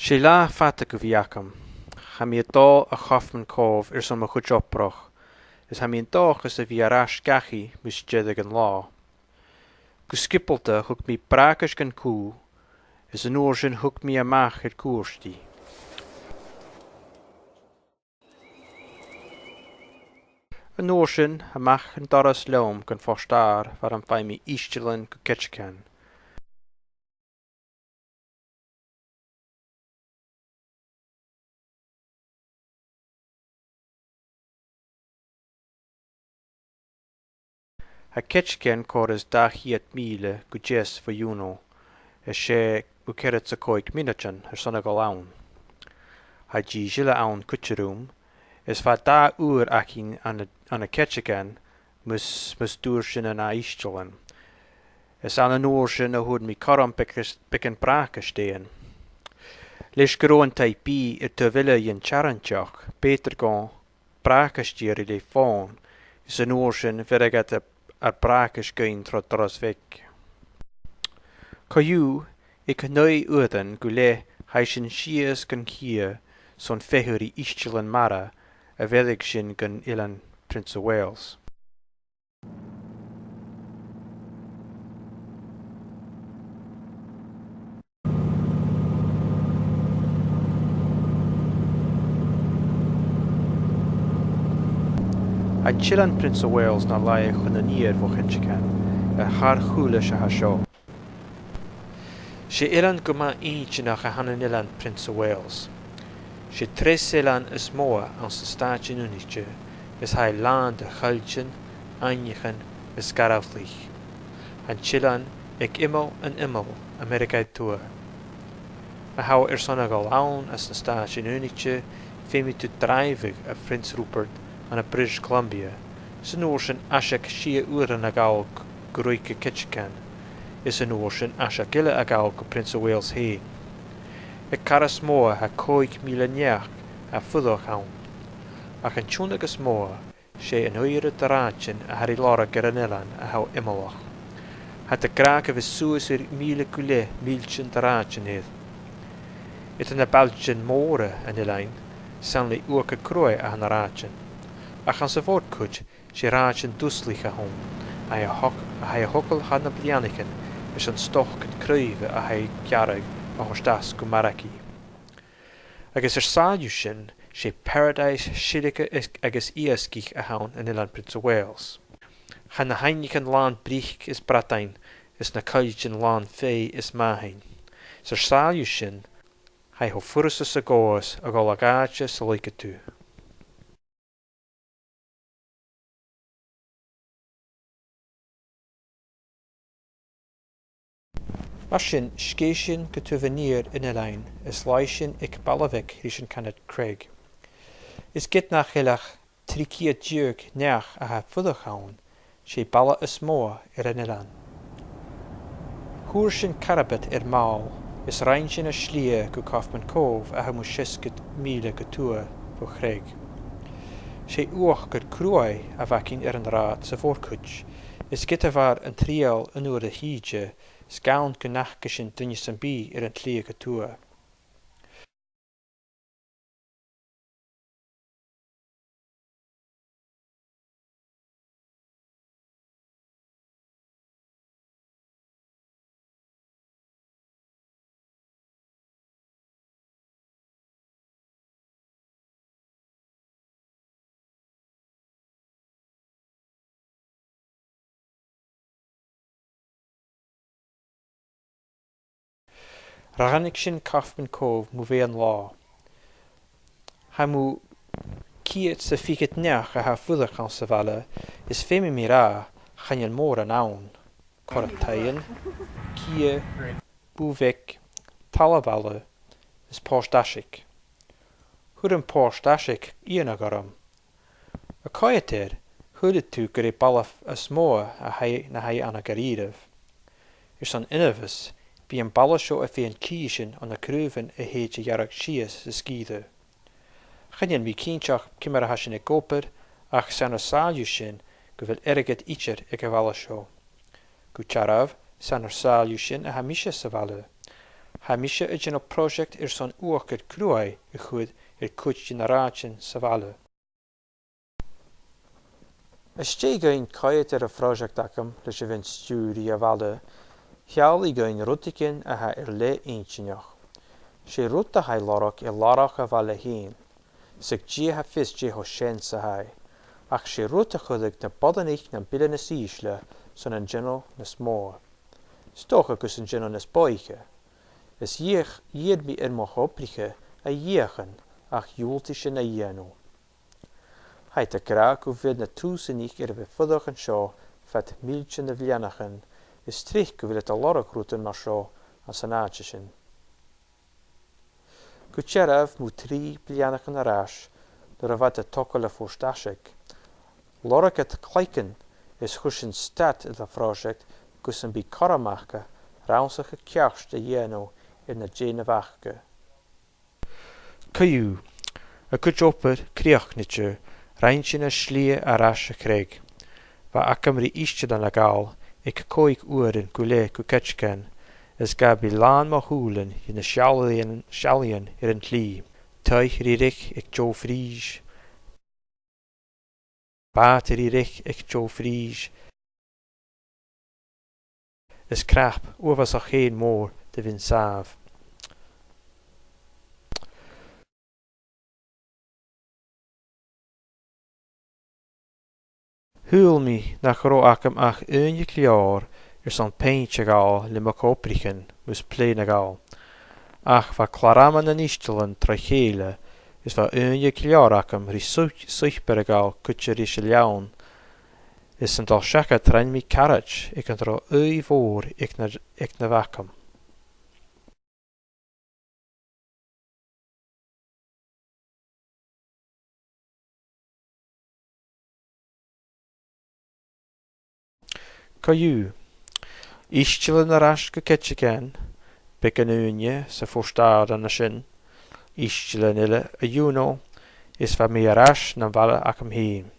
Sé lá fata go bhíacham, ha mi dó a Coffman Cove son mo chuid oproch, is ha mi dóchas a bhí arás gachi mus jedig an lá. Go skippelta hug mi brakas gan cú, is an oor sin hug mi amach het koerstí. An oor sin amach an doras leom gan forstar var an fai mi istilin go ketchkan. Ha ketchken cores dachiet míle go jes for juno, is sé go keret sa coig minachan son go laun. Ha gile aun kutcheroom, is va da uur akin an a ketchken mus dúr sin an a istilin. Is an an oor sin a hoed mi karam pikken brake steen. Leis groen tai bi te wille jen charantjach, beter gaan brake stier le faun, is an oor sin verreget brake gein trot dras weg. Kaju, ik nui uden gule sin sies gan hier son fehur I istilin mara, a vedig sin gan ilan Prince of Wales. Ein chillan Prince of Wales na laie chun an iad vo chinchican, a har chula se ha seo. Se ilan go ma each nach a hanan ilan Prince of Wales. Se tres ilan is moa an sa staatje uniche, is hai land a chalchin, einjichan, is garaflich. An chillan ik immel an immel, Amerika tour. A hou sonnagal aun as sa staatje uniche, femi tu dreivig a Prince Rupert an a British Columbia, is ocean ashak shia uran agal gruike kitchikan, is ocean ashak illa agal go Prince of Wales he. E caras moa ha coig milaniach a fudoch haun. Ach an chunagus moa, she an oire darachin a harry lora geranilan a hau imalach. Had de kraak of his suisir mile kule milchin darachin hid. It an a balchin more an iline, sanli uake kroe a han arachin. Ach an sa fod kuj, she rachin duslich a hon, a hai hokkel had na blianiken, is an stoch kan kruive a hai kjarig a hostas go maraki. Agus saadjushin, she paradise shilike agus iaskich a haun in ilan Prince of Wales. Han na heiniken land brich is bratain, is na kaljin land fei is mahin. Saadjushin, hai ho furus a goas a golagaatje saliketu. Mashin skeshin getuvenir in a line, is leishin ik balavik rishin kanet Craig. Is git nach hilach trikia djurk neach a ha fuddachhaun, she balla is moa in a lan. Hoershin karabet maal, is reinshin a schlie go Coffman Cove a ha mushiskut mile getua vo Craig. She uach gut Cuairt a vakin an raad sa vorkuch, is git var an trial an oer de hiege, Skaun genachgeshin dinjes an bi an tliege tour. Ranikshin Coffman Cove move an law. Hamu kiet se fiket neach a ha fuddach an savale, is femi mira, chanyan mor an aun. Koratayan, kie, buvek, talavalle, is postashik. Hudem postashik ianagaram. A Cuairt, hudet tu gre balaf a smoa a hai na hai anagarirev. Is an innovis, Bí an ballaseo a féin kísin an a cruúvan a héite jarach sias sa skíide. Chanyan bí cínteach cimar a hasin e gópar, ach san a sáilú sin go bhfuil erigad ítir ag a ballaseo. Go tearabh san a sáilú sin a ha mise sa bhaile. Hamisha ydyn o prosiect son uwch Cuairt chud cwt generation sa bhaile. Ysté gain Cuairt a prosiect acam leis a bhain stúri a bhaile, heall I gain rutikin a ha le eintinach. Sé ruta ha lorach lorach a bhaile heen, sig dia ha fis dia ho shen sa hai, ach sé ruta chudig na bodanich na bile na sísle son an general na smór. Stocha gus an general na spoiche. Is iad mi mo hopliche a iechen ach jultische na ieno. Heit a gra go vid na túsanich befudach an seo vet miltje na vlianachen, is trich go vil a lorach ruten mar seo as an aatjesin. Go tjeraf mu 3 blianachen a ras, door a wat a tokkele voorstasig. Lorach het kleiken is huschen stad in de project gussen bi karamachke, raunsige kjast de jeno in de genevachke. Kaju, a kutjopper kriachnitje, reintje a slie a rasje kreeg. Va akamri isje dan a gaal, ik koik uren gule kuketchken, is gabi laan ma hoelen in de shalien in het lie. Tuig rierig ik jo vries. Bater rierig ik jo vries. Is krap, was er geen moor de win saaf. Huil mi nach ro akam ach unje kliaar, son peintje gaal limok oprichen, mus plene gaal. Ach va klaraman en istelen trachele, is va unje kliaar akam suchbere gaal kutje rische liaun. Is een dal shaka trein mi carriage, ik kan er voor ik na wakam. Kaju, istelen a raske ketchiken, bekken unje se voorstaad aan de shin. Istelen ille a juno, is va mi a rash na valle akam heen.